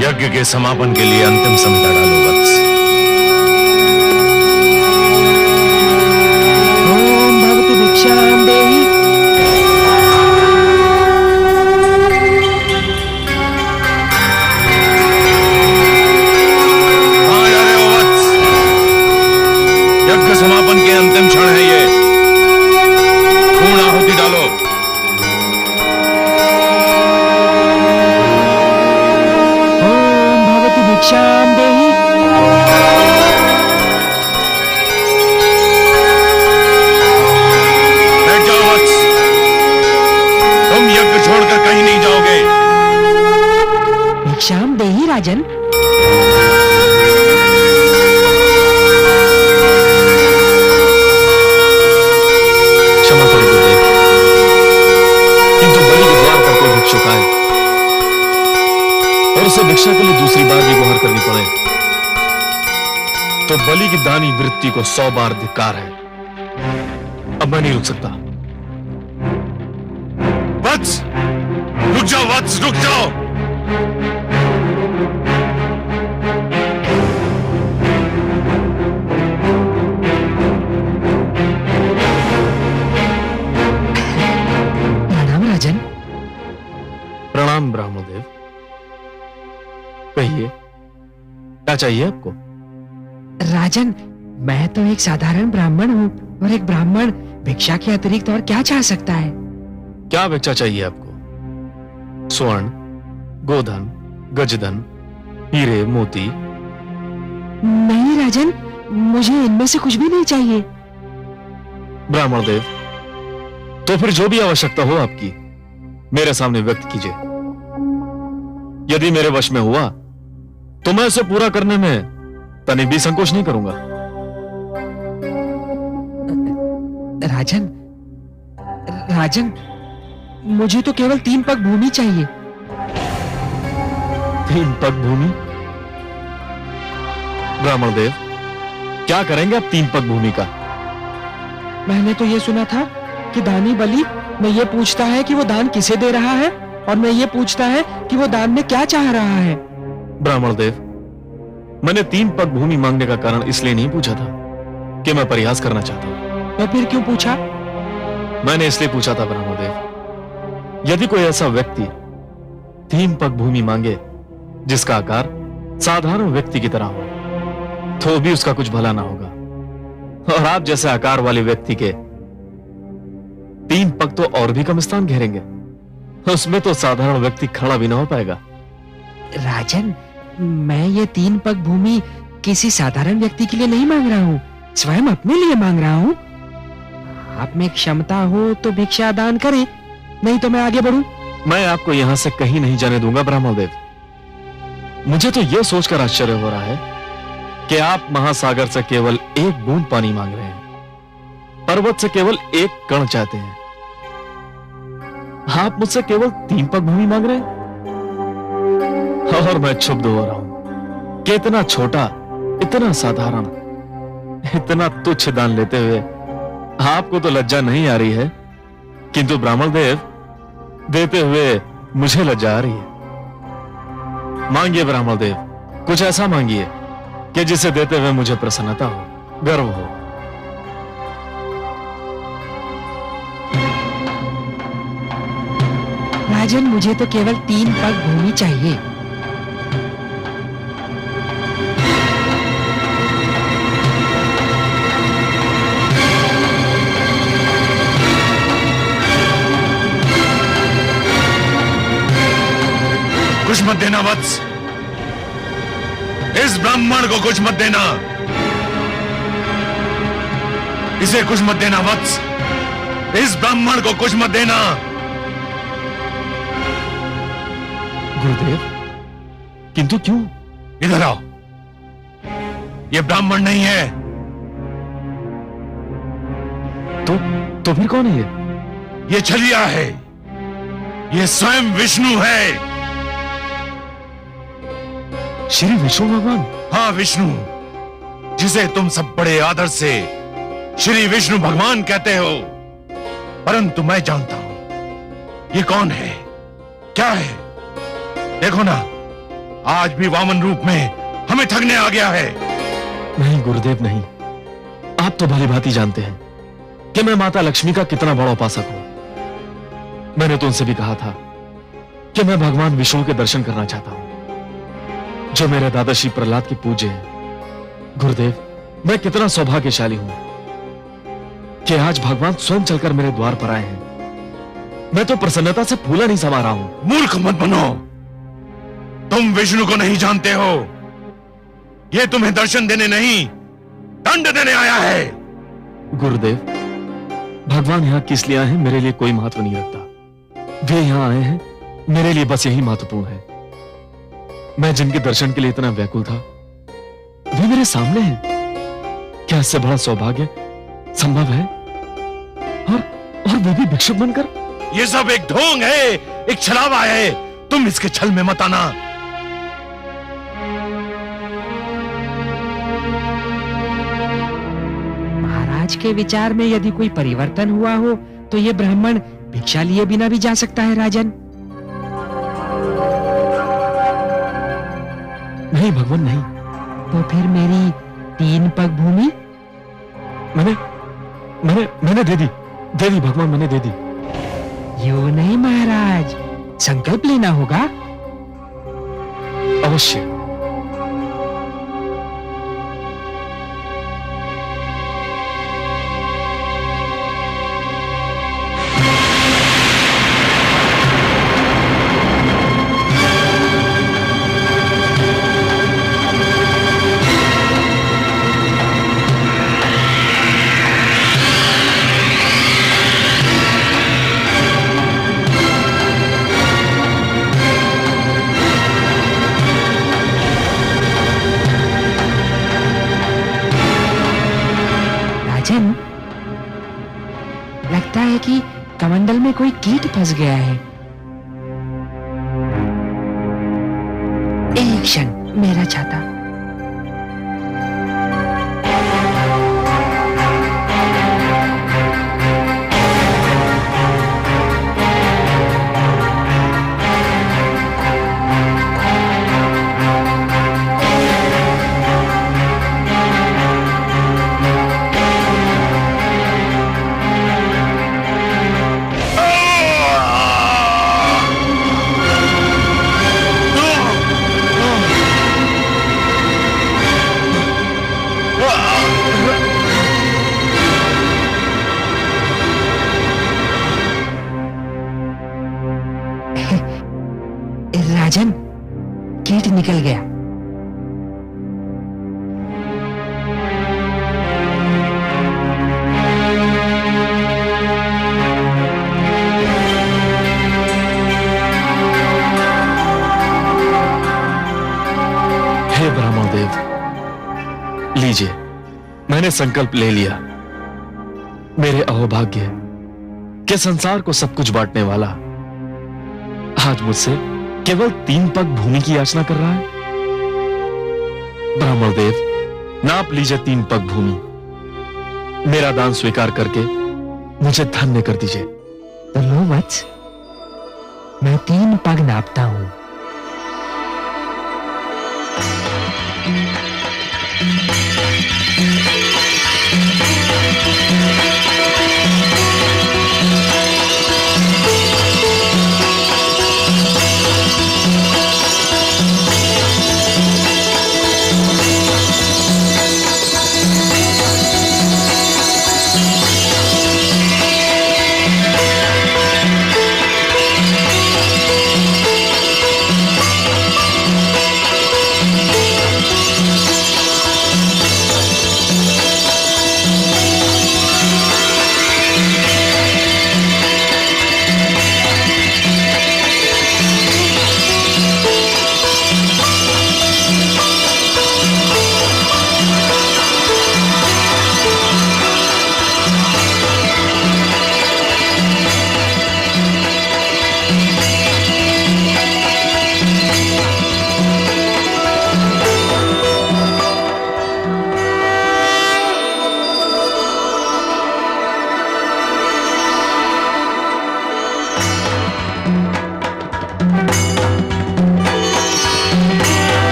यज्ञ के समापन के लिए अंतिम संहिता डालो वत्स। ओम भवतु भिक्षां देहि। कहां जा रहे हो वत्स? यज्ञ समापन के अंतिम क्षण है ये। पूर्ण आहुति डालो। ओम भवतु भिक्षां देहि। बैठ जाओ वत्स। तुम यज्ञ छोड़कर कहीं नहीं जाओगे। भिक्षां देहि राजन। क्षमा करें गुरुदेव, किंतु बलि के द्वार पर कोई भिक्षुक आए और उसे भिक्षा के लिए दूसरी बार भी गुहार करनी पड़े तो बलि की दानी वृत्ति को 100 बार धिक्कार है। अब मैं नहीं रुक सकता। वत्स, रुक जाओ वत्स, रुक जाओ। प्रणाम राजन। प्रणाम ब्राह्मणदेव। कहिए, क्या चाहिए आपको? राजन, मैं तो एक साधारण ब्राह्मण हूँ और एक ब्राह्मण भिक्षा के अतिरिक्त और क्या चाह सकता है? क्या भिक्षा चाहिए आपको? स्वर्ण, गोधन, गजधन, हीरे, मोती? नहीं राजन, मुझे इनमें से कुछ भी नहीं चाहिए। ब्राह्मणदेव, तो फिर जो भी आवश्यकता हो आपकी मेरे सामने व्यक्त कीजिए। यदि मेरे वश में हुआ तो मैं उसे पूरा करने में तनिक भी संकोच नहीं करूंगा। राजन, राजन, मुझे तो केवल 3 पग भूमि चाहिए। 3 पग भूमि? ब्राह्मणदेव, क्या करेंगे आप 3 पग भूमि का? मैंने तो ये सुना था कि दानी बलि में ये पूछता है कि वो दान किसे दे रहा है और मैं ये पूछता है कि वो दान में क्या चाह रहा है। ब्राह्मणदेव, मैंने 3 पग भूमि मांगने का कारण इसलिए नहीं पूछा था कि मैं परिहास करना चाहता हूं। तो फिर क्यों पूछा? मैंने इसलिए पूछा था ब्राह्मणदेव, यदि कोई ऐसा व्यक्ति 3 पग भूमि मांगे जिसका आकार साधारण व्यक्ति की तरह हो तो भी उसका कुछ भला ना होगा, और आप जैसे आकार वाले व्यक्ति के 3 पग तो और भी कम स्थान घेरेंगे, उसमें तो साधारण व्यक्ति खड़ा भी ना हो पाएगा। राजन, मैं ये 3 पग भूमि किसी साधारण व्यक्ति के लिए नहीं मांग रहा हूँ, स्वयं अपने लिए मांग रहा हूँ। आप में क्षमता हो तो भिक्षा दान करें, नहीं तो मैं आगे बढ़ूं। मैं आपको यहां से कहीं नहीं जाने दूंगा ब्राह्मणदेव। मुझे तो यह सोचकर आश्चर्य हो रहा है कि आप महासागर से केवल 1 बूंद पानी मांग रहे हैं, पर्वत से केवल 1 कण चाहते हैं। आप मुझसे केवल 3 पग भूमि मांग रहे हैं और मैं क्षुब्ध हो रहा हूं कि इतना छोटा, इतना साधारण, इतना तुच्छ दान लेते हुए आपको तो लज्जा नहीं आ रही है, किंतु ब्राह्मणदेव, देते हुए मुझे लज्जा आ रही है। मांगिए ब्राह्मणदेव, कुछ ऐसा मांगिए कि जिसे देते हुए मुझे प्रसन्नता हो, गर्व हो। राजन, मुझे तो केवल 3 पग भूमि चाहिए। कुछ मत देना वत्स, इस ब्राह्मण को कुछ मत देना, इसे कुछ मत देना वत्स, इस ब्राह्मण को कुछ मत देना। गुरुदेव, किंतु क्यों? इधर आओ, ये ब्राह्मण नहीं है। तो फिर कौन है ये? ये छलिया है, ये स्वयं विष्णु है। श्री विष्णु भगवान? हाँ, विष्णु, जिसे तुम सब बड़े आदर से श्री विष्णु भगवान कहते हो, परंतु मैं जानता हूं ये कौन है, क्या है। देखो ना, आज भी वामन रूप में हमें ठगने आ गया है। नहीं गुरुदेव नहीं, आप तो भली भांति जानते हैं कि मैं माता लक्ष्मी का कितना बड़ा उपासक हूं। मैंने तो उनसे भी कहा था कि मैं भगवान विष्णु के दर्शन करना चाहता हूं, जो मेरे दादा श्री प्रहलाद के पूज्य हैं। गुरुदेव, मैं कितना सौभाग्यशाली हूं कि आज भगवान स्वयं चलकर मेरे द्वार पर आए हैं। मैं तो प्रसन्नता से फूला नहीं समा रहा हूं। मूर्ख मत बनो, तुम विष्णु को नहीं जानते हो। यह तुम्हें दर्शन देने नहीं, दंड देने आया है। गुरुदेव, भगवान यहां किस लिए आए हैं मेरे लिए कोई महत्व नहीं रखता। वे यहां आए हैं मेरे लिए बस यही महत्वपूर्ण है। मैं जिनके दर्शन के लिए इतना व्याकुल था वे मेरे सामने हैं। क्या इससे बड़ा सौभाग्य संभव है? और वो भी भिक्षुक बनकर। ये सब एक ढोंग है, एक छलावा है। तुम इसके छल में मत आना। महाराज के विचार में यदि कोई परिवर्तन हुआ हो तो ये ब्राह्मण भिक्षा लिए बिना भी जा सकता है राजन। नहीं भगवान नहीं। तो फिर मेरी 3 पग भूमि मैंने दे दी भगवान, मैंने दे दी। यूं नहीं महाराज, संकल्प लेना होगा। अवश्य। लगता है कि कमंडल में कोई कीट फंस गया है। एक क्षण, मेरा छाता। राजन, कीट निकल गया। हे ब्राह्मण देव, लीजिए, मैंने संकल्प ले लिया। मेरे अहोभाग्य के संसार को सब कुछ बांटने वाला आज मुझसे केवल 3 पग भूमि की याचना कर रहा है। ब्राह्मण देव, नाप लीजिए 3 पग भूमि। मेरा दान स्वीकार करके मुझे धन्य कर दीजिए। तो लो वत्स, मैं 3 पग नापता हूं।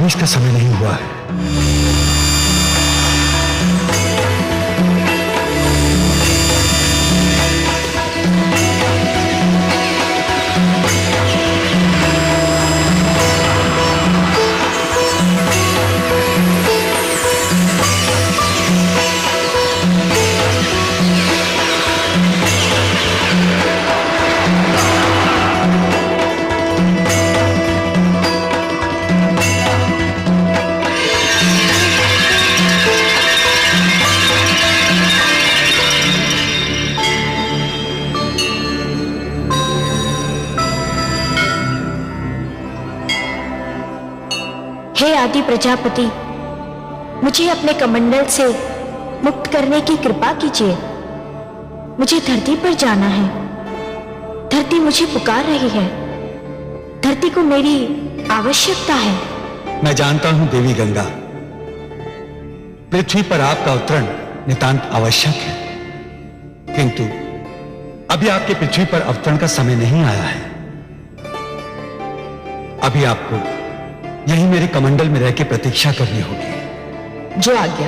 अभी इसका समय नहीं हुआ है। हे आदि प्रजापति, मुझे अपने कमंडल से मुक्त करने की कृपा कीजिए। मुझे धरती पर जाना है। धरती मुझे पुकार रही है। धरती को मेरी आवश्यकता है। मैं जानता हूं देवी गंगा, पृथ्वी पर आपका अवतरण नितांत आवश्यक है, किंतु अभी आपके पृथ्वी पर अवतरण का समय नहीं आया है। अभी आपको यही मेरे कमंडल में रह के प्रतीक्षा करनी होगी। जो आज्ञा।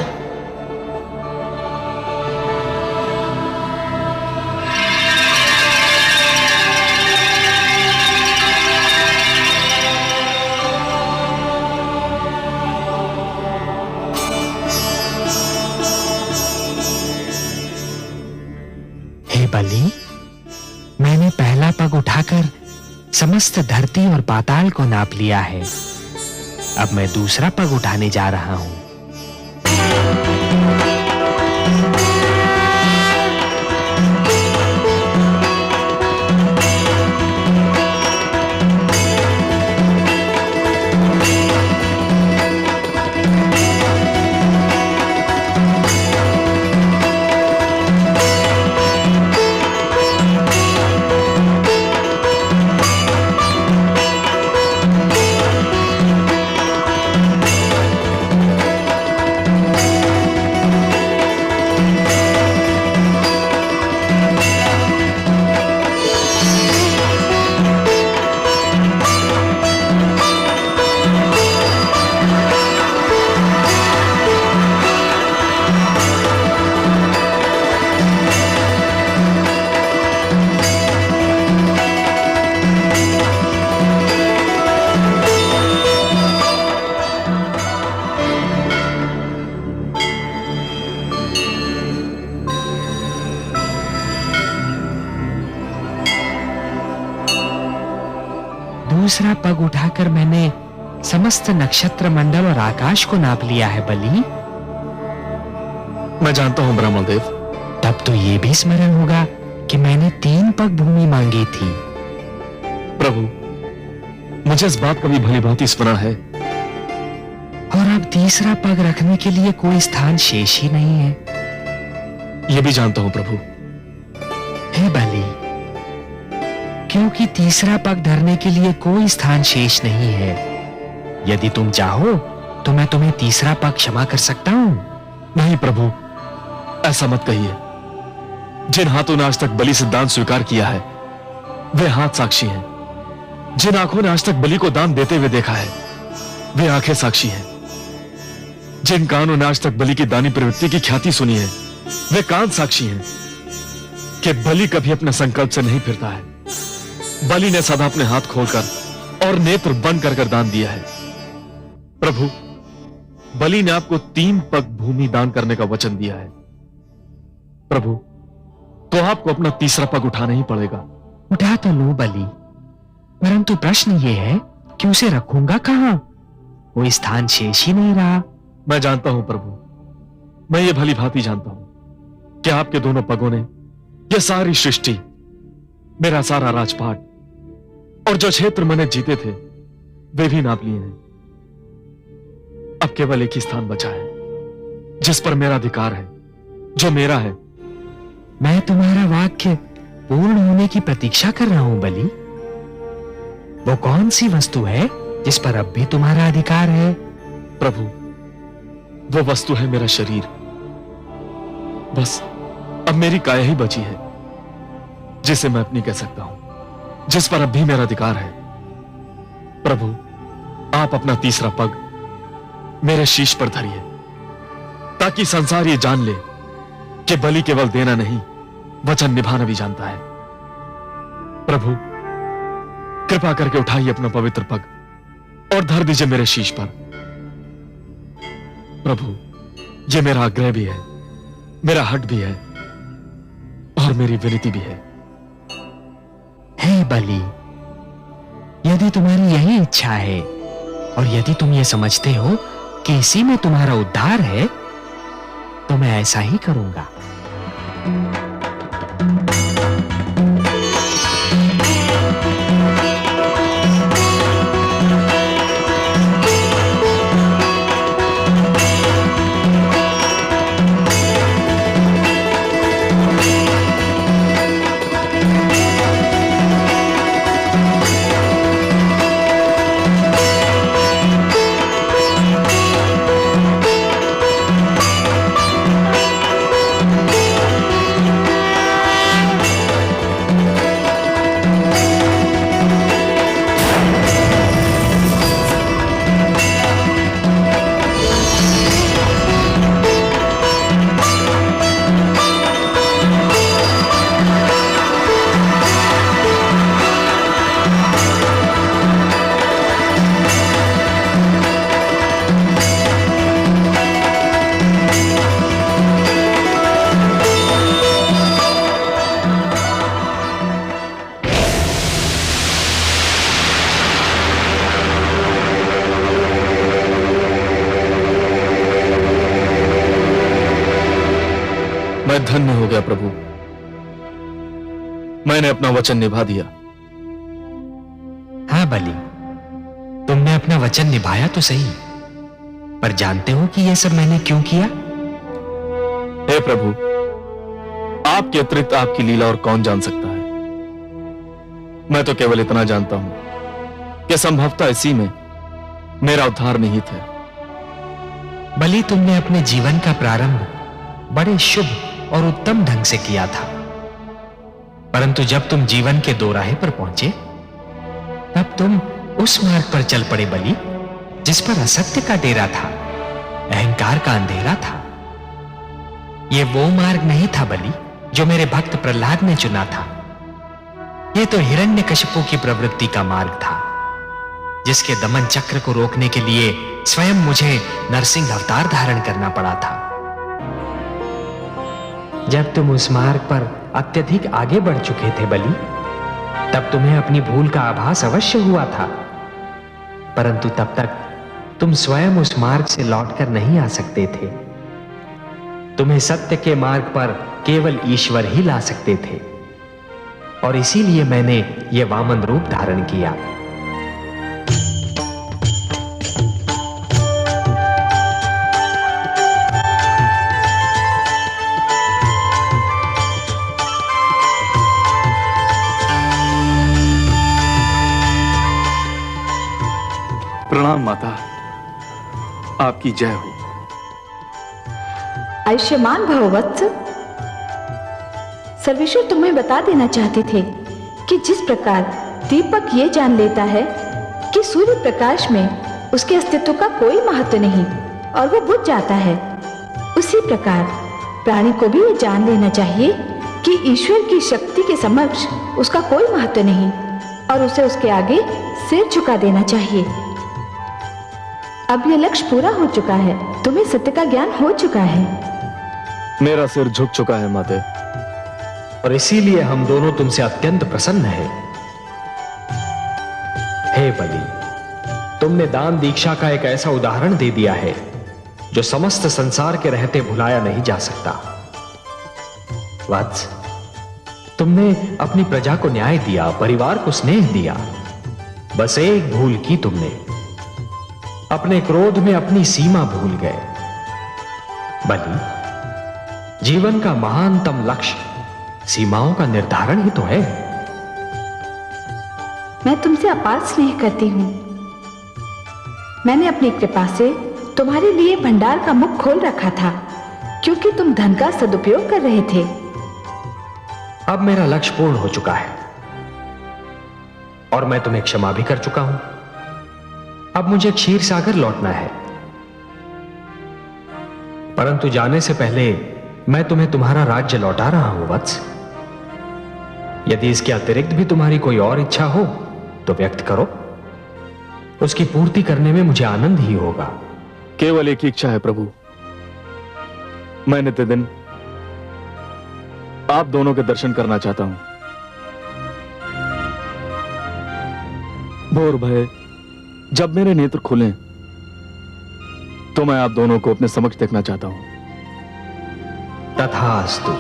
हे बलि, मैंने पहला पग उठाकर समस्त धरती और पाताल को नाप लिया है। अब मैं दूसरा पग उठाने जा रहा हूं। दूसरा पग उठाकर मैंने समस्त नक्षत्र मंडल और आकाश को नाप लिया है बलि। मैं जानता हूं ब्रह्मदेव। तब तो ये भी स्मरण होगा कि मैंने 3 पग भूमि मांगी थी। प्रभु, मुझे इस बात का भी भली भांति स्मरण है। और अब तीसरा पग रखने के लिए कोई स्थान शेष ही नहीं है। यह भी जानता हूं प्रभु। हे बलि, क्योंकि तीसरा पग धरने के लिए कोई स्थान शेष नहीं है। यदि तुम चाहो तो मैं तुम्हें तीसरा पग क्षमा कर सकता हूं। नहीं प्रभु, ऐसा मत कहिए। जिन हाथों ने आज तक बलि से दान स्वीकार किया है वे हाथ साक्षी हैं। जिन आंखों ने आज तक बलि को दान देते हुए देखा है वे आंखें साक्षी हैं। जिन कानों ने आज तक बलि की दानी प्रवृत्ति की ख्याति सुनी है वे कान साक्षी हैं कि बलि कभी अपने संकल्प से नहीं फिरता है। बलि ने सदा अपने हाथ खोलकर और नेत्र बंद कर दान दिया है। प्रभु, बलि ने आपको 3 पग भूमि दान करने का वचन दिया है। प्रभु, तो आपको अपना तीसरा पग उठाना ही पड़ेगा। उठा तो लो बलि, परंतु प्रश्न ये है कि उसे रखूंगा कहां? कोई स्थान शेष ही नहीं रहा। मैं जानता हूं प्रभु, मैं ये भली भांति जानता हूं कि आपके दोनों पगों ने यह सारी सृष्टि, मेरा सारा राजपाट और जो क्षेत्र मैंने जीते थे वे भी नाप लिए हैं। अब केवल एक ही स्थान बचा है जिस पर मेरा अधिकार है, जो मेरा है। मैं तुम्हारा वाक्य पूर्ण होने की प्रतीक्षा कर रहा हूं बलि। वो कौन सी वस्तु है जिस पर अब भी तुम्हारा अधिकार है? प्रभु, वो वस्तु है मेरा शरीर। बस अब मेरी काया ही बची है जिसे मैं अपनी कह सकता हूं, जिस पर अब भी मेरा अधिकार है। प्रभु, आप अपना तीसरा पग मेरे शीश पर धरिए, ताकि संसार ये जान ले कि बलि केवल देना नहीं, वचन निभाना भी जानता है। प्रभु, कृपा करके उठाइए अपना पवित्र पग और धर दीजिए मेरे शीश पर। प्रभु, ये मेरा आग्रह भी है, मेरा हट भी है और मेरी विनती भी है। हे बलि, यदि तुम्हारी यही इच्छा है और यदि तुम ये समझते हो कि इसी में तुम्हारा उद्धार है, तो मैं ऐसा ही करूंगा। मैं धन्य हो गया प्रभु, मैंने अपना वचन निभा दिया। हाँ बलि, तुमने अपना वचन निभाया तो सही, पर जानते हो कि यह सब मैंने क्यों किया? हे प्रभु, आपके अतिरिक्त आपकी लीला और कौन जान सकता है। मैं तो केवल इतना जानता हूं कि संभवतः इसी में मेरा उद्धार निहित है। बलि, तुमने अपने जीवन का प्रारंभ बड़े शुभ और उत्तम ढंग से किया था, परंतु जब तुम जीवन के दोराहे पर पहुंचे, तब तुम उस मार्ग पर चल पड़े बलि, जिस पर असत्य का डेरा था, अहंकार का अंधेरा था। यह वो मार्ग नहीं था बलि जो मेरे भक्त प्रहलाद ने चुना था। यह तो हिरण्यकशिपु की प्रवृत्ति का मार्ग था, जिसके दमन चक्र को रोकने के लिए स्वयं मुझे नरसिंह अवतार धारण करना पड़ा था। जब तुम उस मार्ग पर अत्यधिक आगे बढ़ चुके थे बलि, तब तुम्हें अपनी भूल का आभास अवश्य हुआ था, परंतु तब तक तुम स्वयं उस मार्ग से लौटकर नहीं आ सकते थे। तुम्हें सत्य के मार्ग पर केवल ईश्वर ही ला सकते थे, और इसीलिए मैंने यह वामन रूप धारण किया। प्रणाम माता, आपकी जय हो। आयुष्मान भव वत्स। सर्वेश्वर तुम्हें बता देना चाहते थे कि जिस प्रकार दीपक ये जान लेता है कि सूर्य प्रकाश में उसके अस्तित्व का कोई महत्व नहीं और वो बुझ जाता है, उसी प्रकार प्राणी को भी ये जान लेना चाहिए कि ईश्वर की शक्ति के समक्ष उसका कोई महत्व नहीं और उसे उसके आगे सिर झुका देना चाहिए। अब यह लक्ष्य पूरा हो चुका है, तुम्हें सत्य का ज्ञान हो चुका है। मेरा सिर झुक चुका है माते, और इसीलिए हम दोनों तुमसे अत्यंत प्रसन्न हैं। हे बलि, तुमने दान दीक्षा का एक ऐसा उदाहरण दे दिया है जो समस्त संसार के रहते भुलाया नहीं जा सकता। वत्स, तुमने अपनी प्रजा को न्याय दिया, परिवार को स्नेह दिया, बस एक भूल की तुमने, अपने क्रोध में अपनी सीमा भूल गए। बलि, जीवन का महानतम लक्ष्य सीमाओं का निर्धारण ही तो है। मैं तुमसे अपार स्नेह करती हूं। मैंने अपनी कृपा से तुम्हारे लिए भंडार का मुख खोल रखा था, क्योंकि तुम धन का सदुपयोग कर रहे थे। अब मेरा लक्ष्य पूर्ण हो चुका है और मैं तुम्हें क्षमा भी कर चुका हूं। अब मुझे क्षीर सागर लौटना है परंतु जाने से पहले मैं तुम्हें तुम्हारा राज्य लौटा रहा हूं वत्स। यदि इसके अतिरिक्त भी तुम्हारी कोई और इच्छा हो तो व्यक्त करो, उसकी पूर्ति करने में मुझे आनंद ही होगा। केवल एक ही इच्छा है प्रभु। मैं नित्यदिन आप दोनों के दर्शन करना चाहता हूं। भोर भय जब मेरे नेत्र खुलें तो मैं आप दोनों को अपने समक्ष देखना चाहता हूं। तथास्तु।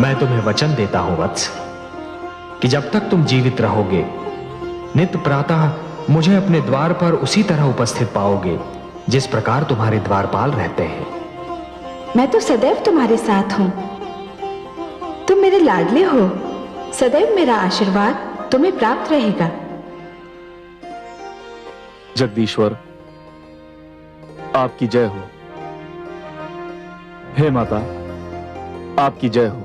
मैं तुम्हें वचन देता हूं वत्स कि जब तक तुम जीवित रहोगे नित्य प्रातः मुझे अपने द्वार पर उसी तरह उपस्थित पाओगे जिस प्रकार तुम्हारे द्वारपाल रहते हैं। मैं तो सदैव तुम्हारे साथ हूं। तुम मेरे लाडले हो, सदैव मेरा आशीर्वाद तुम्हें प्राप्त रहेगा। जगदीश्वर आपकी जय हो। हे माता आपकी जय हो।